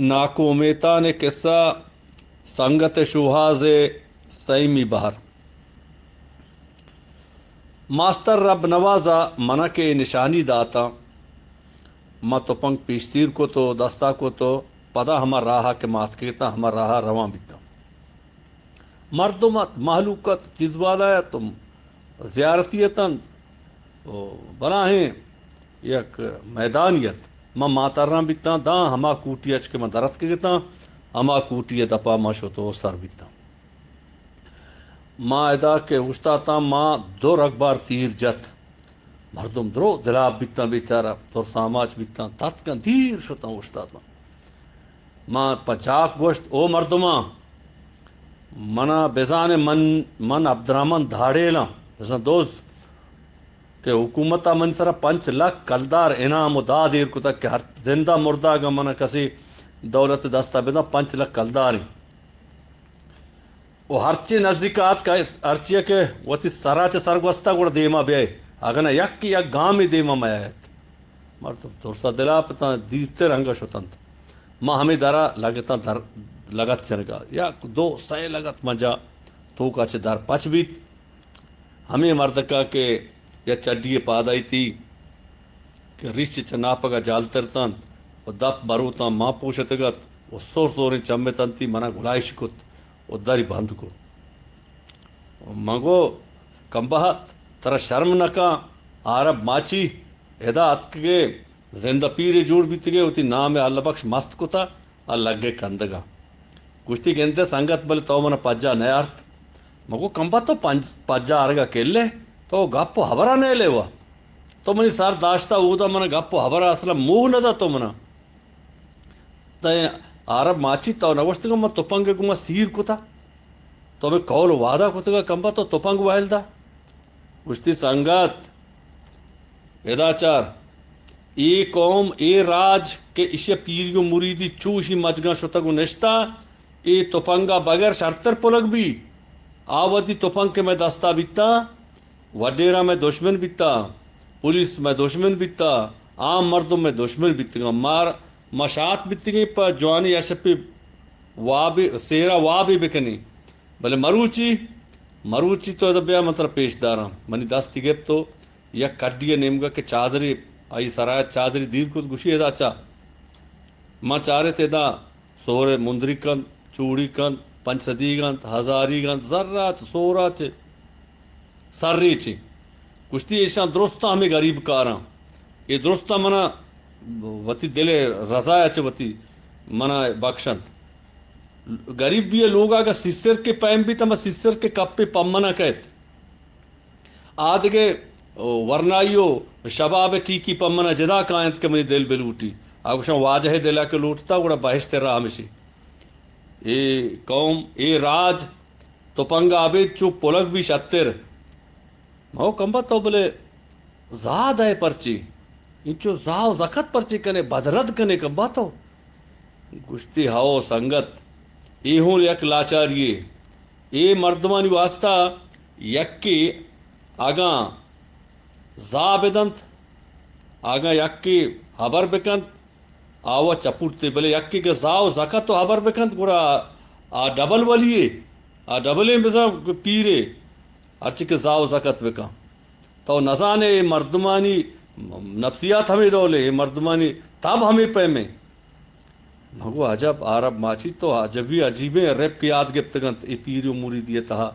नाकोमेता ने किस्सा संगत शुहाज सईमी बहर। मास्तर रब नवाजा मना के निशानी दाता मा तो पंख पीश्तीर को तो दस्ता को तो पदा हमार राहा के मात केता हमार राहा रवा बिता मर्दुमत महलूकत चिजवाला तुम ज़ियारतियतन बना है एक मैदानियत मा मातरना बिता दा हमा कूटी अच के मा दरत के गिता हमा कूटी दपा मा शो तो सर बिता माँ अदा के उस्ताता माँ दो रखबार तीर जत मर्दुम द्रो दिलाब बिता बेचारा तो सामाज बिता तात का धीर शोता उस्ताता माँ पचाक गोश्त ओ मर्दुमा मना बेजान मन अब्दुर्रहमान धाड़ेला जैसा दोस्त के हुकूमता मन सरा 5 लाख कलदार इनाम उदा देर को तक के हर जिंदा मुर्दा का मना कसी दौलत दस्तावेजा 5 लाख कलदार वो हर्ची नजदीकात का अर्चिया के वती सराचे सरगवस्ता गुड़ देमा बे अगन यक गाँव में देमा मयात मर्दुम तुरसा दिला पता दीते रंगा शुतंत माँ हमें दरा लगता दर लगत चनगा या 2 सय लगत मजा तो का दर पच भी हमें मर्दका के या चड्डी पादाई थी कि रिश्च चनाप का जाल तरतन और दप बरूता माँ पोषतगत वो सोर सोर चम्मे तंती मना गुलाई शिकुत उदारी बंद को मगो कंबहत तरा शर्म नका आरब माची एदा अतके जिंदा पीरे जोड़ बीतगे उती नाम अल्लाह बख्श मस्त कुता लगे कंदगा कुश्ती गेंदे संगत बल तो मन पज्जा नयार्थ मगो कंबा तो पज्जा आरगा केल्ले तो गप्पो हबरा नहीं लेवा तो मनी सार दाश्ता ऊदा मन गप्पो हबरा असला मुँह नदा तो मना तय आरब माची तो नवस्तुग म तुपंग गुमा सीर कुता तो मैं कौल वादा कुतगा कंबा तो तुपंग वाहिलदा कुश्ती संगत वेदाचार ए कौम ए राज के इशे पीरियो मुरीदी चूशी मजगा शुतगु निश्ता ए तुपंगा बगैर शर्तर पुलग भी आवती तुपंग के मैं दस्ता बिता वडेरा में दुश्मन बिता पुलिस में दुश्मन बिता आम मर्दों में दुश्मन बितगा मार मशात बितगी पर जवानी यशपी वाबी सेरा वाबी बिकनी भले मरूची तो दबिया मतलब पेशदारा मनी दस्ती गेप तो या कड्डिया नेमगा के चादरी आई सराय चादरी दीर को गुशी एदा चा माँ चारे तेदा सोरे मुंदरी कंद चूड़ी कंद पंचसदी गंत हजारी गंत जर्रात सोराच सर्रीची कुश्ती ऐसा दुरुस्ता हमें गरीब कारा ये दुरुस्ता मना वती दिले रजायाच वती मना बख्शंत गरीब भी लोग आगा सिस्टर के पैम भी तमा सिस्टर के कप पे पम्मना कहत आदगे वरनाइयो शबाब टीकी पम्मना जदा कायंत के मनी दिल बेलूटी आगुशा वाजह दिला के लूटता गुड़ा बहिश्ते रहा हमेशी ए कौम ए राज तो पंगा आबेद चुप पुलक भी शत्तिर मो कंबा तो बोले जाद है पर्ची इंचो जाओ जकत पर्ची कने बदरद कने कंबा तो गुश्ती हाओ संगत ए हूँ यक लाचारिये ए मर्दमानी वास्ता यक्की आगा जा बेदंत आगा यक्की हबर बेकंत आवा चपुटते बोले यक्की के जाओ जकत तो हबर बेकंत गुड़ा आ डबल वलिए आ डबले बेजा पीरे अर्च के जाओ जकत बेका तो नजाने मर्दमानी नफ्सियात हमें रोले मर्दमानी तब हमें पे में मगो अजब आरब माची तो अजबी अजीबे रेप की याद गिप्तगंत ए पीरियो मुरी दिए तहा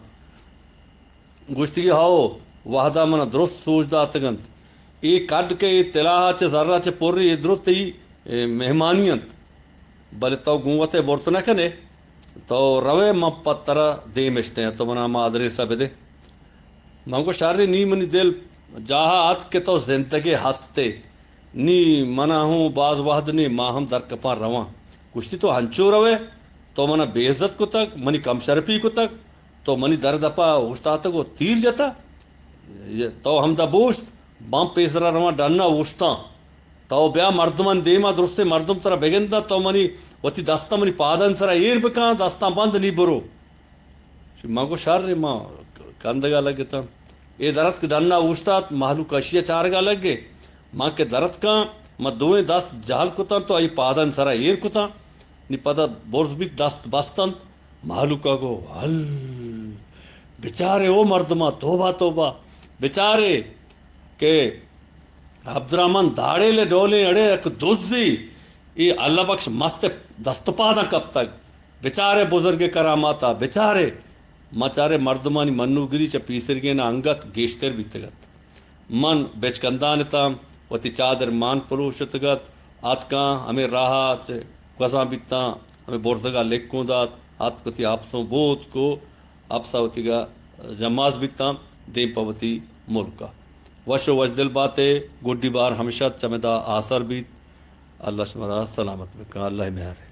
गुश्ती हाओ वाहदा मन दुरुस्त सोच दातगंत ए कड के ए तिलाहा चे जर्रा चे पोर्री ए दुरुस्त ही मेहमानियत बले तो गुंवते बोर्त न कने तो रवे मपत्तरा दे मिश्ते हैं तो मना मादरे सब दे मंगो शारी नी मनी दिल जहा आत के तो जिंदगी हंसते नी मना हूँ बाज वाहद नी माहम दर कपा रवा कुश्ती तो हंचो रवे तो मना बेइज्जत को तक मनी कम शर्फी को तक तो मनी दर दपा उस्ता को तीर जाता तो हम दबोश्त बाम पेसरा रवा डन्ना उस्ता तो ब्या मर्दमन देमा दुरुस्ते मर्दम तरह बेगंदा तो मनी वती दस्ता मनी पादन सरा एर बका दस्ता बंद नी बरो मगो शार माँ कंदगा लगता ए दरत के दन्ना उस्ताद महलू कशिया चारगा लगे माँ के दरत का म 2-10 जहल कुता तो आई पादन सरा एर कुता نی پتہ برز بھی دست بستن مالکا گو ہل بیچارے او مردما توبہ توبہ بیچارے کہ عبد الرحمن دھاڑے لے ڈولے اڑے ایک دوزی یہ اللہ بخش مست دست پادا کب تک بیچارے بزرگ کراماتا بیچارے مچارے مردمانی منو گری چا پیسر گے نا انگت گیشتر بھی تگت من بیچکندانتا وتی چادر مان پروشتگت آج کان ہمیں راہا گزاں بیتا ہمیں بردگا لیکوں دات آت کتی آپسوں بوت کو آپسا وتی گا جماز بیتا دیم پوتی ملکا وشو وجدل باتے گوڈی بار ہمیشہ چمدا آثر بیت اللہ شمرا سلامت بکا اللہ مہر